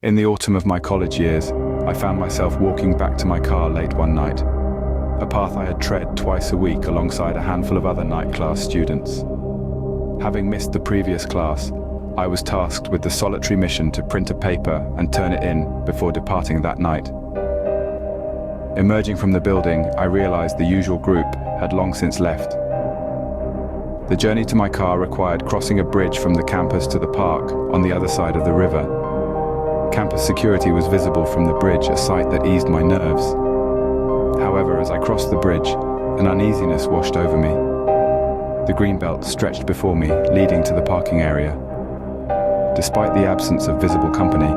In the autumn of my college years, I found myself walking back to my car late one night, a path I had tread twice a week alongside a handful of other night class students. Having missed the previous class, I was tasked with the solitary mission to print a paper and turn it in before departing that night. Emerging from the building, I realized the usual group had long since left. The journey to my car required crossing a bridge from the campus to the park on the other side of the river. Campus security was visible from the bridge, a sight that eased my nerves. However, as I crossed the bridge, an uneasiness washed over me. The greenbelt stretched before me, leading to the parking area. Despite the absence of visible company,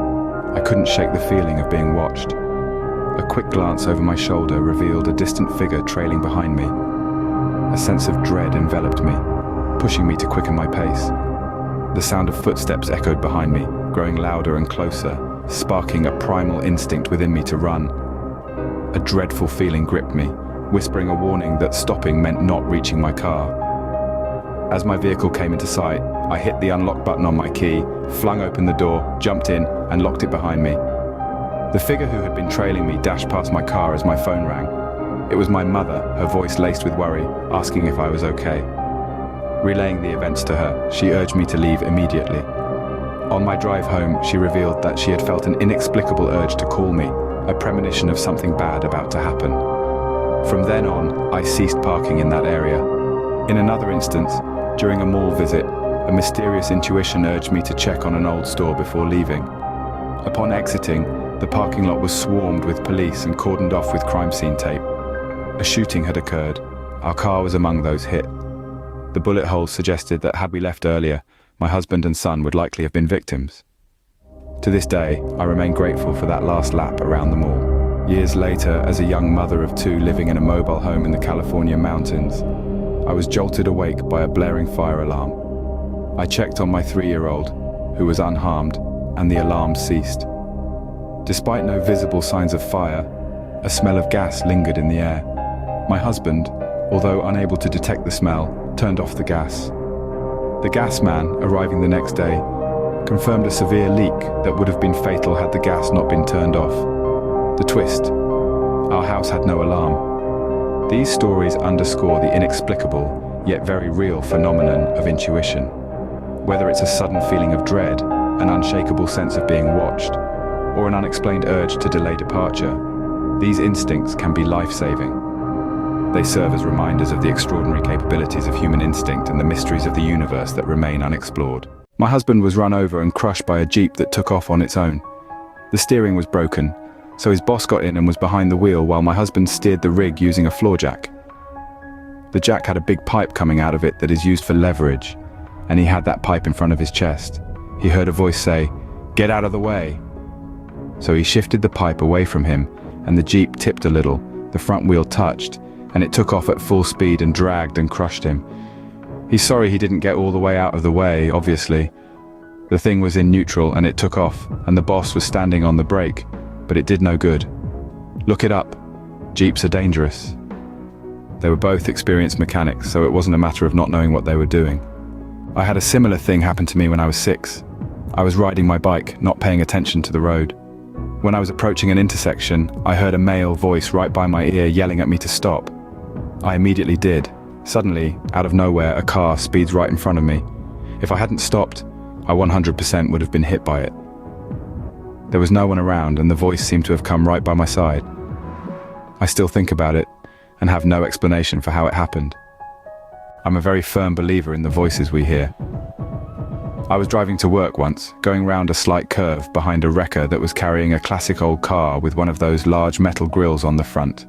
I couldn't shake the feeling of being watched. A quick glance over my shoulder revealed a distant figure trailing behind me. A sense of dread enveloped me, pushing me to quicken my pace. The sound of footsteps echoed behind me, growing louder and closer, sparking a primal instinct within me to run. A dreadful feeling gripped me, whispering a warning that stopping meant not reaching my car. As my vehicle came into sight, I hit the unlock button on my key, flung open the door, jumped in, and locked it behind me. The figure who had been trailing me dashed past my car as my phone rang. It was my mother, her voice laced with worry, asking if I was okay. Relaying the events to her, she urged me to leave immediately. On my drive home, she revealed that she had felt an inexplicable urge to call me, a premonition of something bad about to happen. From then on, I ceased parking in that area. In another instance, during a mall visit, a mysterious intuition urged me to check on an old store before leaving. Upon exiting, the parking lot was swarmed with police and cordoned off with crime scene tape. A shooting had occurred. Our car was among those hit. The bullet holes suggested that had we left earlier, my husband and son would likely have been victims. To this day, I remain grateful for that last lap around the mall. Years later, as a young mother of two living in a mobile home in the California mountains, I was jolted awake by a blaring fire alarm. I checked on my 3-year-old, who was unharmed, and the alarm ceased. Despite no visible signs of fire, a smell of gas lingered in the air. My husband, although unable to detect the smell, turned off the gas. The gas man, arriving the next day, confirmed a severe leak that would have been fatal had the gas not been turned off. The twist: our house had no alarm. These stories underscore the inexplicable, yet very real phenomenon of intuition. Whether it's a sudden feeling of dread, an unshakable sense of being watched, or an unexplained urge to delay departure, these instincts can be life-saving. They serve as reminders of the extraordinary capabilities of human instinct and the mysteries of the universe that remain unexplored. My husband was run over and crushed by a Jeep that took off on its own. The steering was broken, so his boss got in and was behind the wheel while my husband steered the rig using a floor jack. The jack had a big pipe coming out of it that is used for leverage, and he had that pipe in front of his chest. He heard a voice say, "Get out of the way." So he shifted the pipe away from him, and the Jeep tipped a little, the front wheel touched, and it took off at full speed and dragged and crushed him. He's sorry he didn't get all the way out of the way, obviously. The thing was in neutral and it took off, and the boss was standing on the brake, but it did no good. Look it up. Jeeps are dangerous. They were both experienced mechanics, so it wasn't a matter of not knowing what they were doing. I had a similar thing happen to me when I was 6. I was riding my bike, not paying attention to the road. When I was approaching an intersection, I heard a male voice right by my ear yelling at me to stop. I immediately did. Suddenly, out of nowhere, a car speeds right in front of me. If I hadn't stopped, I 100% would have been hit by it. There was no one around, and the voice seemed to have come right by my side. I still think about it, and have no explanation for how it happened. I'm a very firm believer in the voices we hear. I was driving to work once, going round a slight curve behind a wrecker that was carrying a classic old car with one of those large metal grills on the front.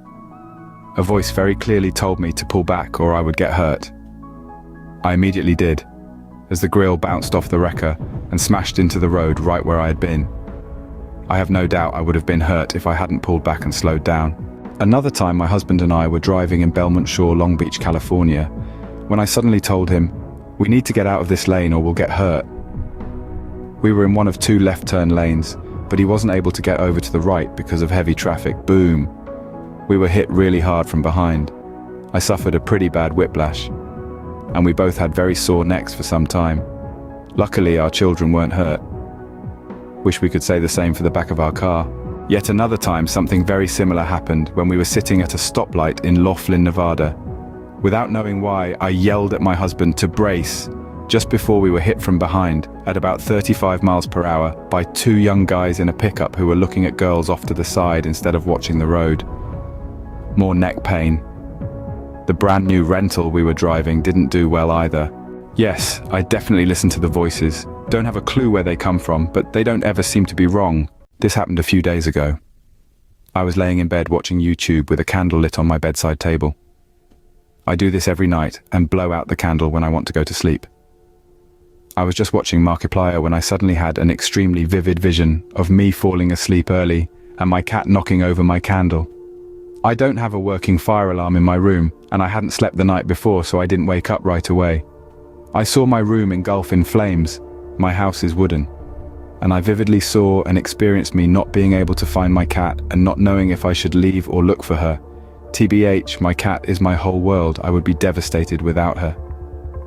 A voice very clearly told me to pull back or I would get hurt. I immediately did, as the grill bounced off the wrecker and smashed into the road right where I had been. I have no doubt I would have been hurt if I hadn't pulled back and slowed down. Another time my husband and I were driving in Belmont Shore, Long Beach, California, when I suddenly told him, "We need to get out of this lane or we'll get hurt." We were in one of 2 left turn lanes, but he wasn't able to get over to the right because of heavy traffic. Boom! We were hit really hard from behind. I suffered a pretty bad whiplash, and we both had very sore necks for some time. Luckily, our children weren't hurt. Wish we could say the same for the back of our car. Yet another time, something very similar happened when we were sitting at a stoplight in Laughlin, Nevada. Without knowing why, I yelled at my husband to brace just before we were hit from behind at about 35 miles per hour by two young guys in a pickup who were looking at girls off to the side instead of watching the road. More neck pain. The brand new rental we were driving didn't do well either. Yes, I definitely listened to the voices. Don't have a clue where they come from, but they don't ever seem to be wrong. This happened a few days ago. I was laying in bed watching YouTube with a candle lit on my bedside table. I do this every night and blow out the candle when I want to go to sleep. I was just watching Markiplier when I suddenly had an extremely vivid vision of me falling asleep early and my cat knocking over my candle. I don't have a working fire alarm in my room, and I hadn't slept the night before, so I didn't wake up right away. I saw my room engulf in flames. My house is wooden. And I vividly saw and experienced me not being able to find my cat and not knowing if I should leave or look for her. TBH, my cat is my whole world. I would be devastated without her.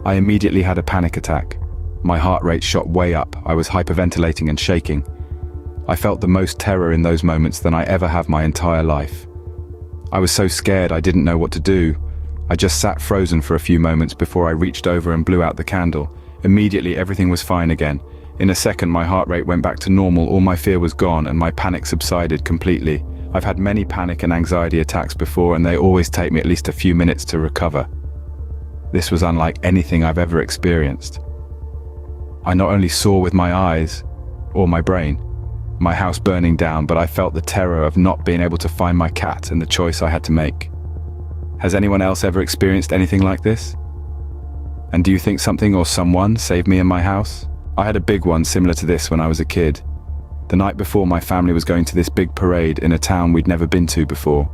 I immediately had a panic attack. My heart rate shot way up. I was hyperventilating and shaking. I felt the most terror in those moments than I ever have my entire life. I was so scared I didn't know what to do. I just sat frozen for a few moments before I reached over and blew out the candle. Immediately everything was fine again. In a second my heart rate went back to normal, all my fear was gone, and my panic subsided completely. I've had many panic and anxiety attacks before, and they always take me at least a few minutes to recover. This was unlike anything I've ever experienced. I not only saw with my eyes, or my brain, my house burning down, but I felt the terror of not being able to find my cat and the choice I had to make. Has anyone else ever experienced anything like this? And do you think something or someone saved me in my house? I had a big one similar to this when I was a kid. The night before, my family was going to this big parade in a town we'd never been to before.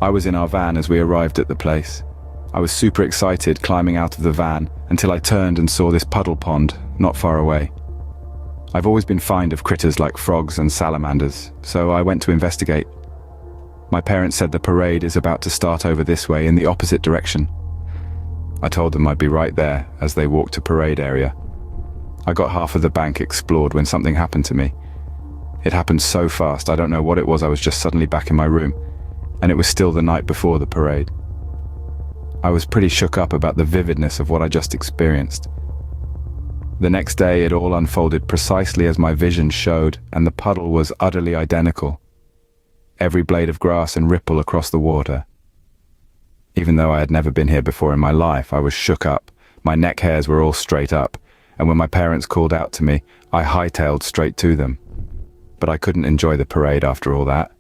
I was in our van as we arrived at the place. I was super excited climbing out of the van until I turned and saw this puddle pond not far away. I've always been fond of critters like frogs and salamanders, so I went to investigate. My parents said the parade is about to start over this way in the opposite direction. I told them I'd be right there as they walked to parade area. I got half of the bank explored when something happened to me. It happened so fast, I don't know what it was. I was just suddenly back in my room, and it was still the night before the parade. I was pretty shook up about the vividness of what I just experienced. The next day it all unfolded precisely as my vision showed, and the puddle was utterly identical. Every blade of grass and ripple across the water. Even though I had never been here before in my life, I was shook up. My neck hairs were all straight up, and when my parents called out to me, I hightailed straight to them. But I couldn't enjoy the parade after all that.